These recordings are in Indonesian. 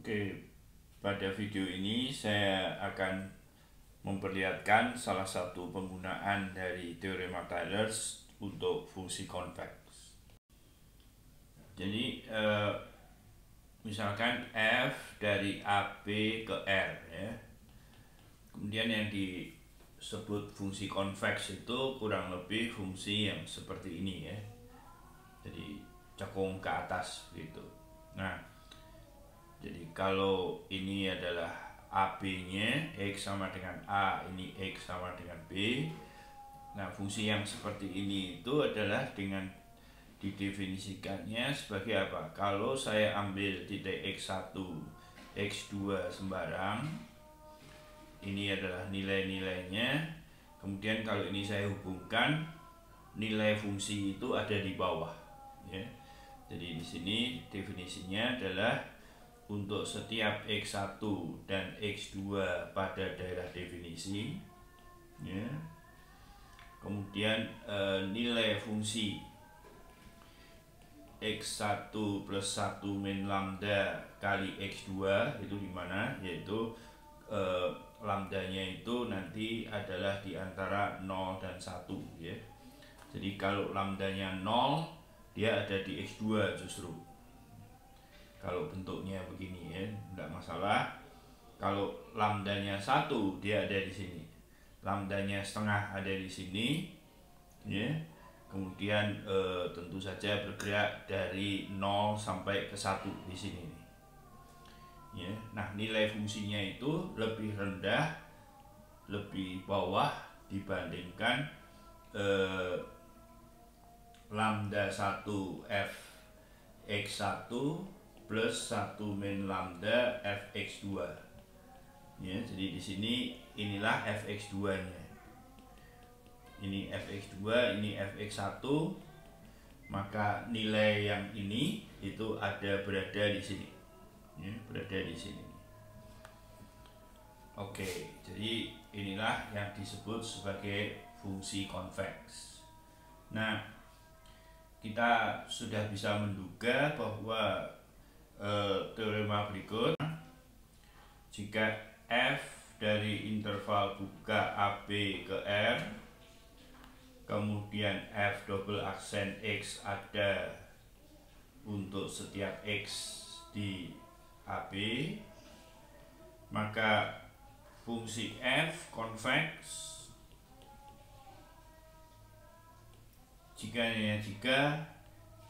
Oke, pada video ini saya akan memperlihatkan salah satu penggunaan dari teorema Taylor untuk fungsi konveks. Jadi misalkan f dari AB ke R ya. Kemudian yang disebut fungsi konveks itu kurang lebih fungsi yang seperti ini ya. Jadi cekung ke atas gitu. Nah, jadi kalau ini adalah AB-nya, X sama dengan A, ini X sama dengan B. Nah, fungsi yang seperti ini itu adalah dengan didefinisikannya sebagai apa? Kalau saya ambil titik X1, X2 sembarang, ini adalah nilai-nilainya. Kemudian kalau ini saya hubungkan, nilai fungsi itu ada di bawah. Ya. Jadi di sini definisinya adalah untuk setiap X1 dan X2 pada daerah definisi ya. Kemudian nilai fungsi X1 plus 1 min lambda kali X2 itu dimana, yaitu lambdanya itu nanti adalah di antara 0 dan 1 ya. Jadi kalau lambdanya 0 dia ada di X2 justru. Kalau bentuknya begini ya, tidak masalah. Kalau lambdanya 1 dia ada di sini, lambdanya setengah ada di sini ya. Kemudian tentu saja bergerak dari 0 sampai ke 1 di sini ya. Nah, nilai fungsinya itu lebih rendah, lebih bawah dibandingkan lambda 1 f x1 plus 1 min lambda fx2 ya. Jadi di sini inilah fx2-nya. Ini fx2, ini fx1. Maka nilai yang ini itu berada di sini. Ya, berada di sini. Oke, jadi inilah yang disebut sebagai fungsi konveks. Nah, kita sudah bisa menduga bahwa teorema berikut, jika f dari interval buka AB ke R, kemudian f double aksen X ada untuk setiap X di AB, maka fungsi f konveks jika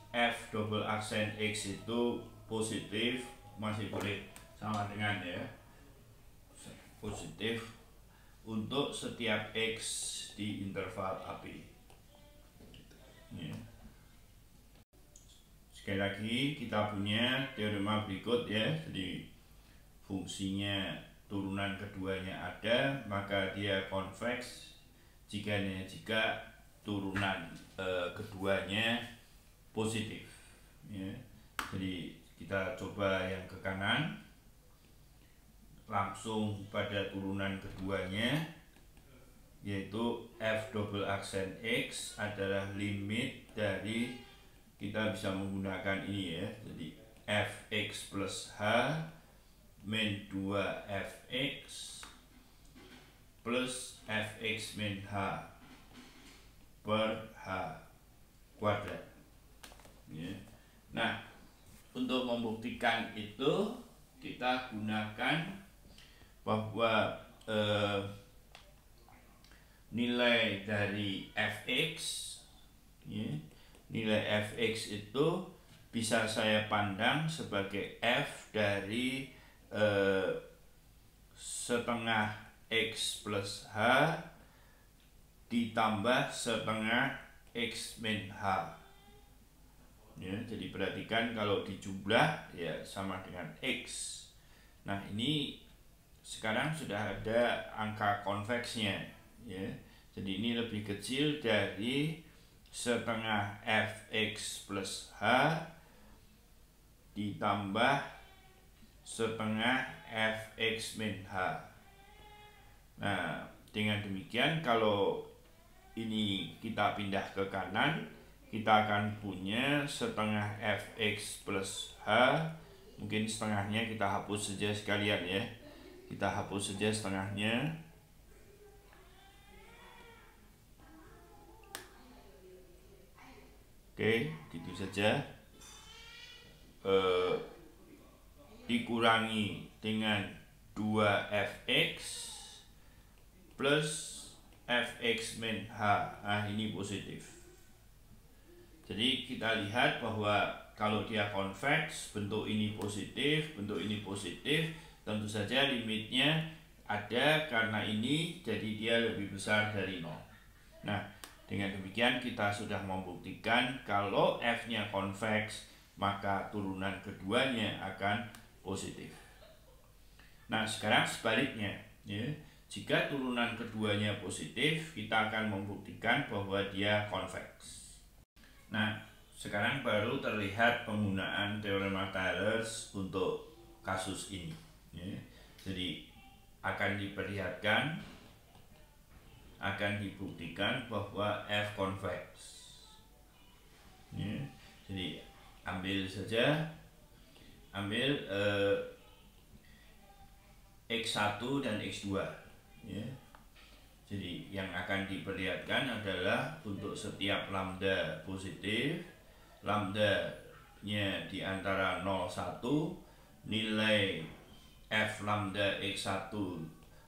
f double aksen X itu positif, masih boleh sama dengan ya, positif untuk setiap X di interval AB ya. Sekali lagi kita punya teorema berikut ya. Jadi fungsinya turunan keduanya ada, maka dia konveks jika turunan keduanya positif ya. Jadi kita coba yang ke kanan, langsung pada turunan keduanya, yaitu f double aksen X adalah limit dari, kita bisa menggunakan ini ya. Jadi fx plus h min 2fx plus fx min h per h kuadrat ya. Nah, untuk membuktikan itu kita gunakan bahwa nilai dari fx ya, nilai fx itu bisa saya pandang sebagai f dari setengah X plus H ditambah setengah X min H ya. Jadi perhatikan kalau dijumlah ya sama dengan X. Nah, ini sekarang sudah ada angka konveksnya ya. Jadi ini lebih kecil dari setengah fx plus h ditambah setengah fx min h. Nah, dengan demikian kalau ini kita pindah ke kanan, kita akan punya setengah fx plus h mungkin setengahnya kita hapus saja sekalian ya. Kita hapus saja setengahnya. Oke, gitu saja. Dikurangi dengan 2fx plus fx min h. Nah, ini positif. Jadi kita lihat bahwa kalau dia convex, bentuk ini positif, tentu saja limitnya ada karena ini, jadi dia lebih besar dari 0. Nah, dengan demikian kita sudah membuktikan kalau f-nya convex, maka turunan keduanya akan positif. Nah, sekarang sebaliknya, ya, jika turunan keduanya positif, kita akan membuktikan bahwa dia convex. Nah, sekarang baru terlihat penggunaan teorema Taylor untuk kasus ini, ya. Jadi akan diperlihatkan, akan dibuktikan bahwa f convex, ya. Jadi ambil saja, x1 dan x2, ya. Jadi yang akan diperlihatkan adalah untuk setiap lambda positif, lambda-nya di antara 0, 1, nilai f lambda x1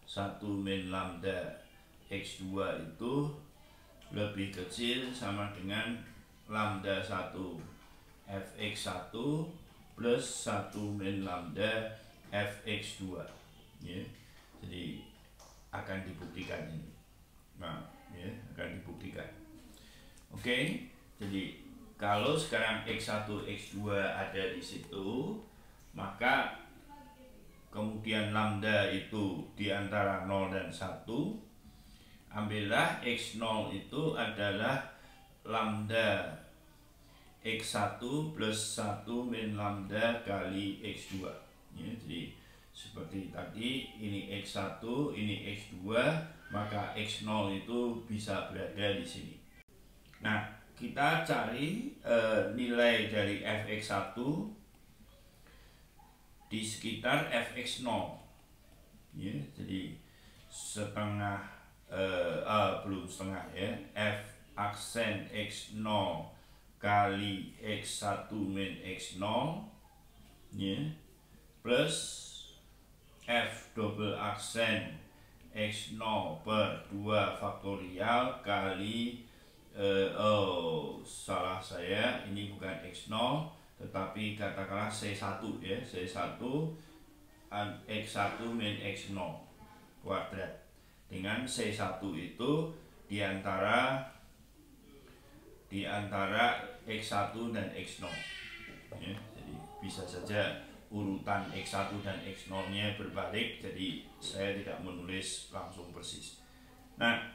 1 min lambda x2 itu lebih kecil sama dengan lambda 1 fx1 plus 1 min lambda fx2, ya. Jadi akan dibuktikan ini. Nah, ya, akan dibuktikan. Oke, jadi kalau sekarang x1, x2 ada di situ, maka kemudian lambda itu di antara 0 dan 1, ambillah x0 itu adalah lambda x1 plus 1 min lambda kali x2, ya. Jadi seperti tadi, ini x1, ini x2, maka x0 itu bisa berada di sini. Nah, kita cari nilai dari fx1 di sekitar fx0, ya. Jadi setengah, belum setengah, ya, f aksen x0 kali x1 min x0, ya, plus f double aksen x0 per 2 faktorial kali salah saya, ini bukan x0 tetapi katakanlah c1, ya, c1 x1 min x0 kuadrat, dengan c1 itu diantara x1 dan x0, ya. Jadi bisa saja urutan x1 dan x0 nya berbalik, jadi saya tidak menulis langsung persis. Nah,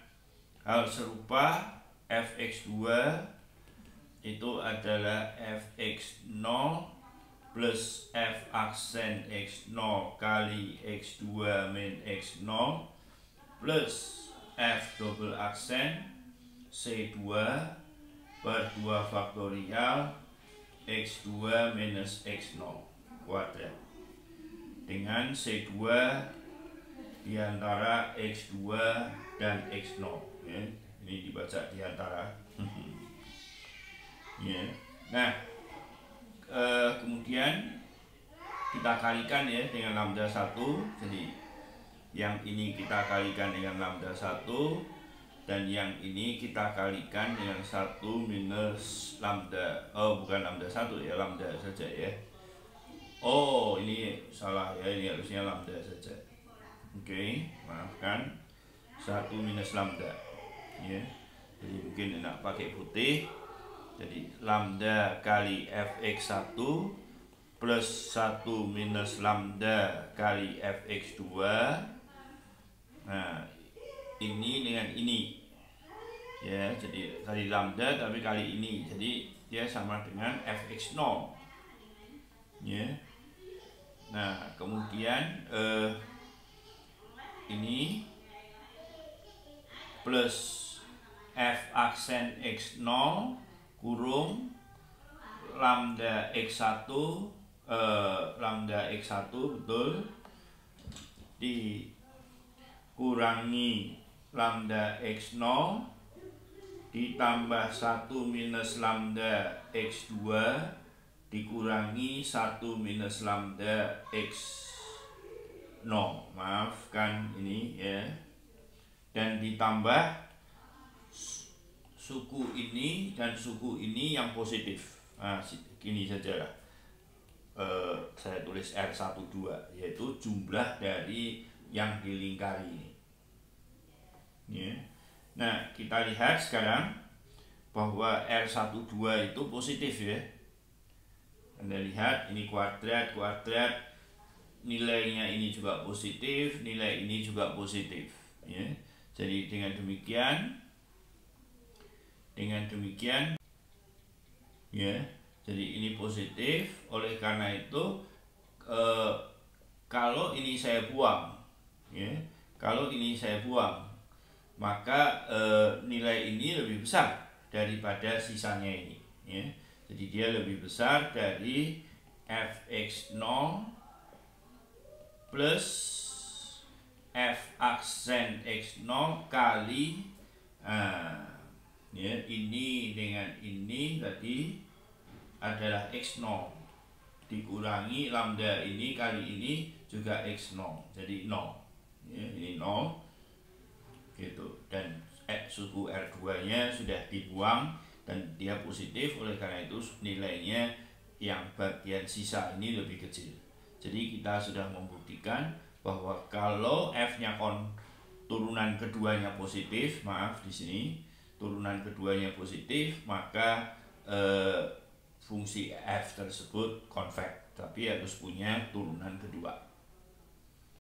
hal serupa fx2 itu adalah fx0 plus f aksen x0 kali x2 min x0 plus f double aksen c2 per 2 faktorial x2 minus x0 kuadrat, dengan C2 diantara X2 dan X0, ya. Ini dibaca diantara. Ya. Nah, kemudian kita kalikan, ya, dengan lambda 1. Jadi yang ini kita kalikan dengan lambda 1, dan yang ini kita kalikan dengan 1 minus lambda, bukan lambda 1, ya, lambda saja, ya. Oh, ini salah, ya, ini harusnya lambda saja. Oke, maafkan, 1 minus lambda, ya. Jadi mungkin enak pakai putih. Jadi lambda kali fx1 plus 1 minus lambda kali fx2. Nah, ini dengan ini, ya. Jadi tadi lambda tapi kali ini, jadi dia sama dengan fx0, ya. Nah, kemudian ini plus f aksen x0 kurung lambda x1 lambda X1 betul, dikurangi lambda X0 ditambah 1 minus lambda X2 dikurangi 1 minus lambda X0, maafkan ini ya, dan ditambah suku ini dan suku ini yang positif. Nah, gini saja lah. Saya tulis R12 yaitu jumlah dari yang dilingkari ini ya. Nah, kita lihat sekarang bahwa R12 itu positif ya. Anda lihat ini kuadrat, nilainya ini juga positif, nilai ini juga positif ya. Jadi dengan demikian ya, jadi ini positif. Oleh karena itu kalau ini saya buang ya, maka nilai ini lebih besar daripada sisanya ini ya. Jadi dia lebih besar dari fx0 plus f aksen x0 kali ya, ini dengan ini tadi adalah x0 dikurangi lambda ini kali ini juga x0, jadi 0 ya, ini 0 gitu. Dan suku R2 nya sudah dibuang dan dia positif, oleh karena itu nilainya yang bagian sisa ini lebih kecil. Jadi kita sudah membuktikan bahwa kalau f nya turunan keduanya positif, maaf di sini turunan keduanya positif, maka fungsi f tersebut convex, tapi harus punya turunan kedua.